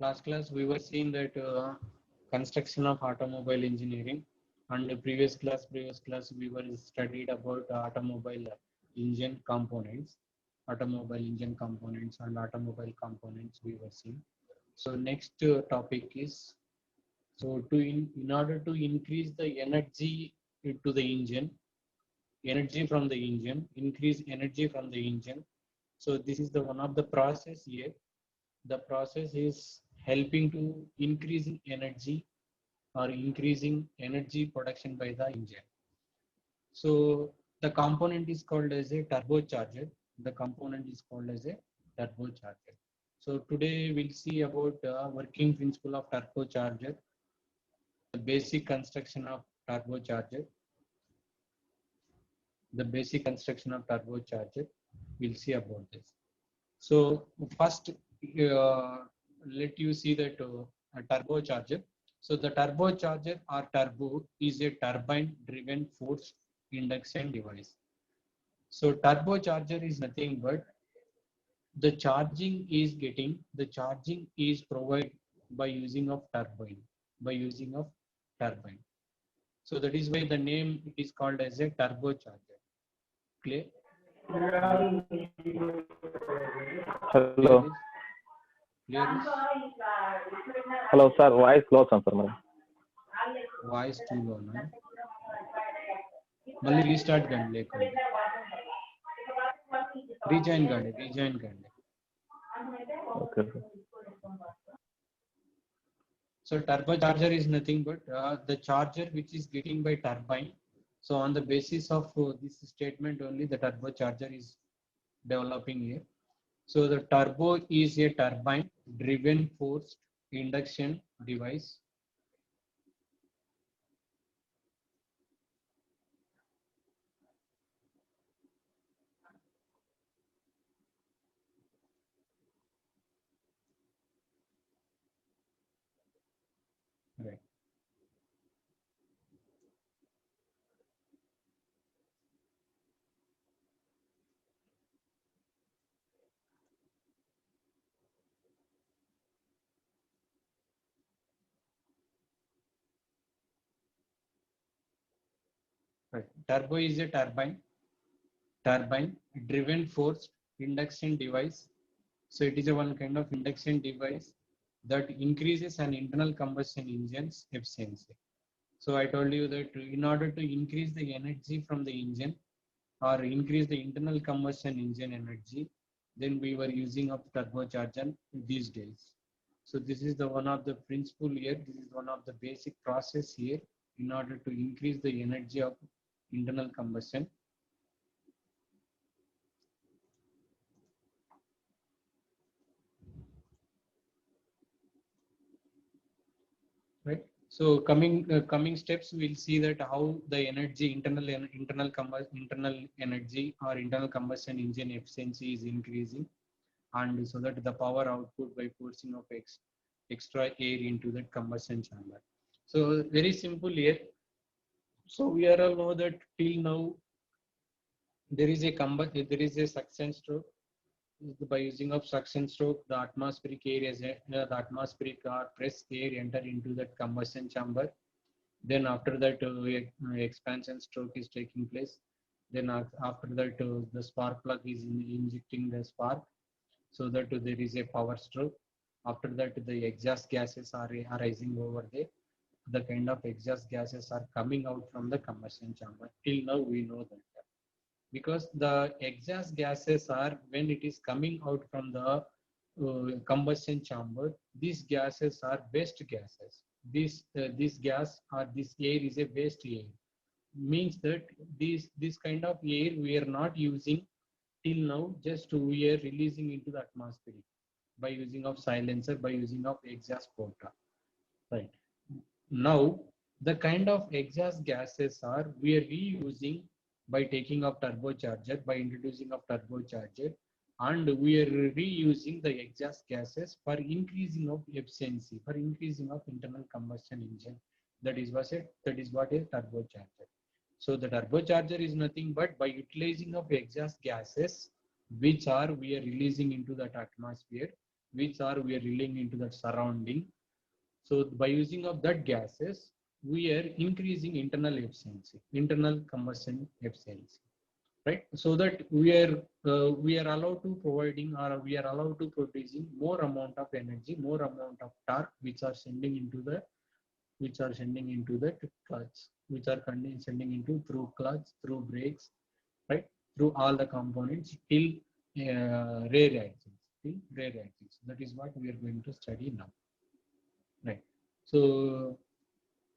Last class we were seeing that construction of automobile engineering, and the previous class we were studied about automobile engine components and automobile components we were seeing. So next topic is, so in order to increase the energy to the engine, increase energy from the engine. So this is the one of the process here. The process is helping to increasing energy or increasing energy production by the engine. So the component is called as a turbocharger. The component is called as a turbocharger. So today we'll see about working principle of turbocharger, the basic construction of turbocharger. We'll see about this. So first, let you see that a turbocharger. So the turbocharger or turbo is a turbine-driven forced induction device. So turbocharger is nothing but the charging is provided by using of turbine. So that is why the name it is called as a turbocharger. Clear? Hello. Clear? Hello, sir. Voice low, sir. Voice too low, no? మళ్ళీ restart కండి, లేకుండా rejoin కండి. Okay. So turbocharger is nothing but the charger which is getting by turbine. So on the basis of this statement only, the turbocharger is developing here. So the turbo is a turbine driven forced induction device. Right. Right. Turbo is a turbine driven forced induction device. So it is a one kind of induction device that increases an internal combustion engine's efficiency. So I told you that in order to increase the energy from the engine or increase the internal combustion engine energy, then we were using of turbocharger these days. So this is the one of the principle here. This is one of the basic process here in order to increase the energy of internal combustion. Right. So coming steps, we'll see that how the energy internal energy or internal combustion engine efficiency is increasing, and so that the power output by forcing of extra air into that combustion chamber. So very simple here. So we are all know that till now there is a suction stroke. By using of suction stroke, the atmospheric air the atmospheric or press air enter into that combustion chamber. Then after that expansion stroke is taking place. Then after that the spark plug is injecting the spark, so that there is a power stroke. After that the exhaust gases are arising over there. The kind of exhaust gases are coming out from the combustion chamber. Till now we know that. Because the exhaust gases are, when it is coming out from the combustion chamber, these gases are waste gases. This gas or this air is a waste air. Means that this kind of air we are not using till now, just we are releasing into the atmosphere by using of silencer, by using of exhaust quota. Right. Now the kind of exhaust gases are we are reusing by taking up turbocharger, by introducing of turbocharger, and we are reusing the exhaust gases for increasing of efficiency, for increasing of internal combustion engine. That is what a turbocharger. So the turbocharger is nothing but by utilizing of exhaust gases which are we are releasing into that atmosphere. which are we are releasing into that surrounding. So by using of that gases, we are increasing internal efficiency, internal combustion efficiency, right? So that we are allowed to providing, or we are allowed to producing more amount of energy, more amount of torque, which are sending into the clutch, which are sending into through clutch, through brakes, right? Through all the components till rear axles, That is what we are going to study now, right? So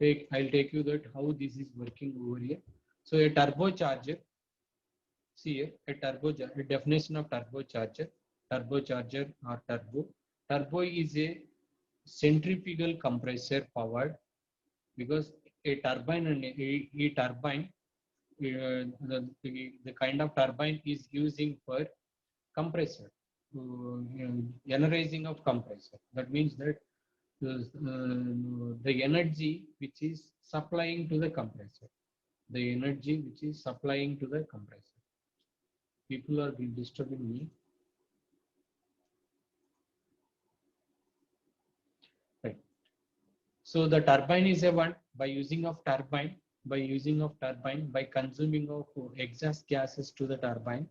I'll take you that how this is working over here. So a turbocharger, see here, a definition of turbocharger or turbo. Turbo is a centrifugal compressor powered, because a turbine and a turbine, the kind of turbine is using for compressor, energizing of compressor. That means that the energy which is supplying to the compressor, People are disturbing me. Right. So the turbine is a one. By using of turbine, by consuming of exhaust gases to the turbine,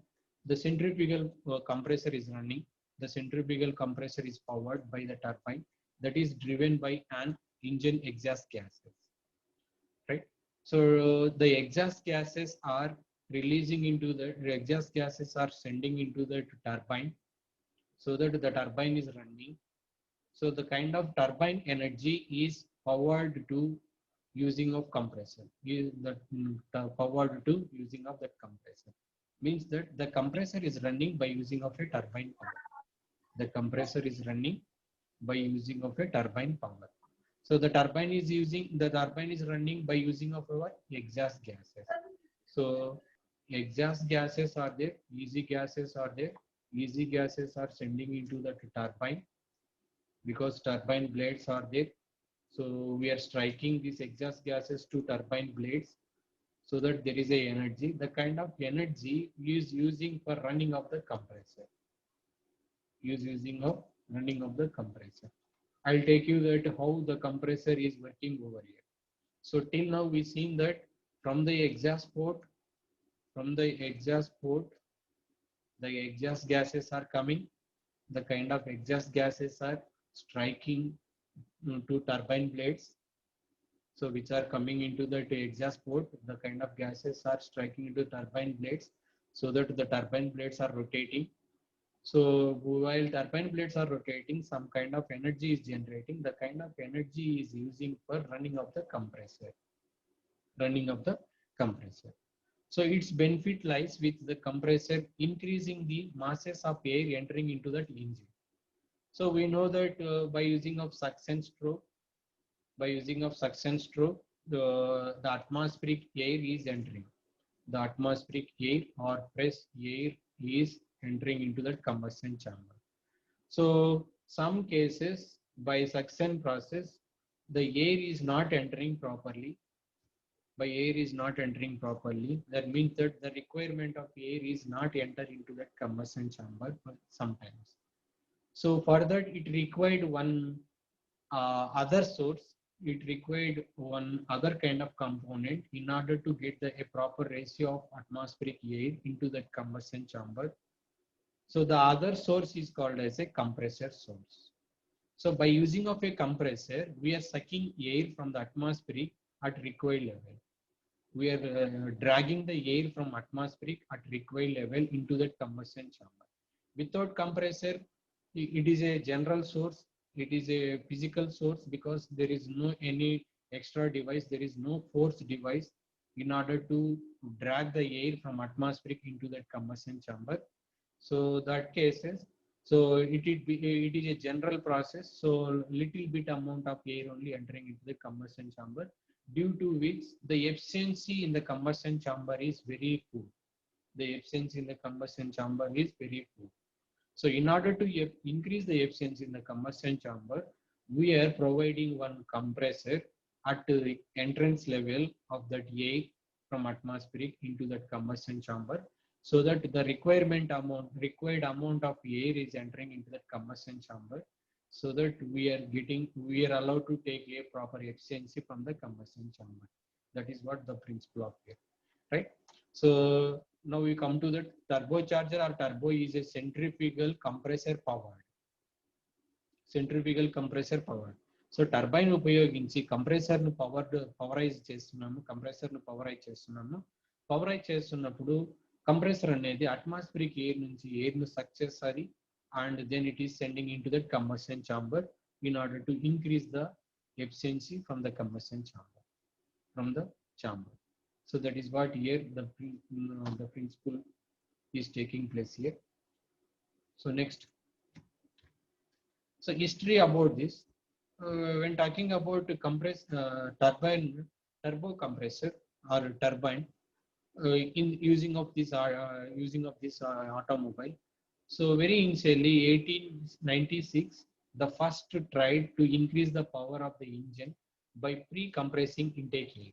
the centrifugal compressor is running. The centrifugal compressor is powered by the turbine that is driven by an engine exhaust gases, right? So the exhaust gases are releasing into the exhaust gases are sending into the turbine, so that the turbine is running. So the kind of turbine energy is powered to using of compressor. Powered to using of that compressor. Means that the compressor is running by using of a turbine power. The compressor is running by using of a turbine power. So the turbine is running by using of our exhaust gases. So exhaust gases are there, easy gases are there. Easy gases are sending into the turbine, because turbine blades are there. So we are striking these exhaust gases to turbine blades, so that there is a energy. The kind of energy is using for running of the compressor. I'll take you that how the compressor is working over here. So till now we've seen that from the exhaust port, the exhaust gases are coming. The kind of exhaust gases are striking to turbine blades, so which are coming into the exhaust port. The kind of gases are striking into turbine blades, so that the turbine blades are rotating. So while turbine blades are rotating, some kind of energy is generating. The kind of energy is using for running of the compressor. So its benefit lies with the compressor increasing the masses of air entering into that engine. So we know that by using of suction stroke, the atmospheric air is entering. The atmospheric air or fresh air is entering into that combustion chamber. So some cases by suction process, the air is not entering properly. That means that the requirement of air is not enter into that combustion chamber sometimes. So for that, it required one other source. It required one other kind of component in order to get a proper ratio of atmospheric air into that combustion chamber. So the other source is called as a compressor source. So by using of a compressor, we are sucking air from the atmospheric at required level. We are dragging the air from atmospheric at required level into that combustion chamber. Without compressor, it is a general source. It is a physical source, because there is no any extra device. There is no force device in order to drag the air from atmospheric into that combustion chamber. So that cases, so it is a general process. So little bit amount of air only entering into the combustion chamber, due to which the efficiency in the combustion chamber is very poor. So in order to increase the efficiency in the combustion chamber, we are providing one compressor at the entrance level of that air from atmospheric into that combustion chamber. so that the required amount of air is entering into that combustion chamber, so that we are allowed to take a proper efficiency from the combustion chamber. That is what the principle of air, right? So now we come to the turbocharger or turbo is a centrifugal compressor powered. So turbine ఉపయోగించి compressor ను పవరైజ్ చేస్తున్నప్పుడు compressor అనేది atmospheric air నుంచి air ను సక్ చేస్తుంది and then it is sending into the combustion chamber in order to increase the efficiency from the combustion chamber. So that is what here the principle is taking place here. So next, so history about this, when talking about turbo compressor or turbine, in using of this automobile. So very initially 1896, the first tried to increase the power of the engine by pre-compressing intake air.